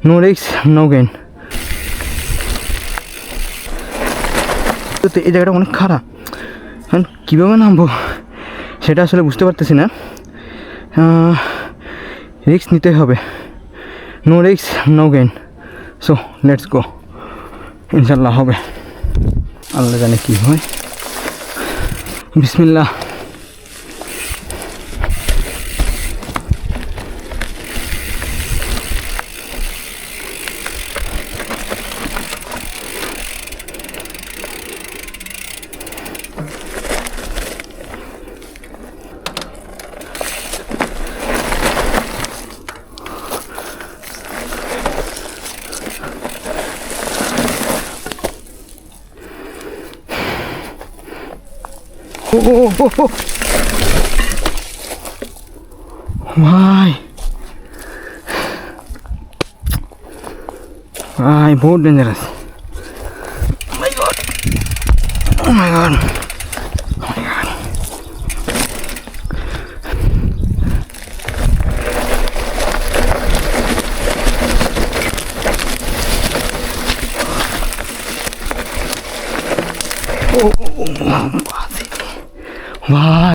No risk no gain. এই জায়গাটা অনেক খারাপ, কারণ কীভাবে নামবো সেটা আসলে বুঝতে পারতেছি না। রিস্ক নিতে হবে, no risk no gain. So let's go, ইনশাল্লাহ হবে, আল্লাহ জানে কী হয়। বিসমিল্লাহ। ভাই ভাই বহুত dangerous. Oh my god, oh my god, oh my god. Oh, ভাই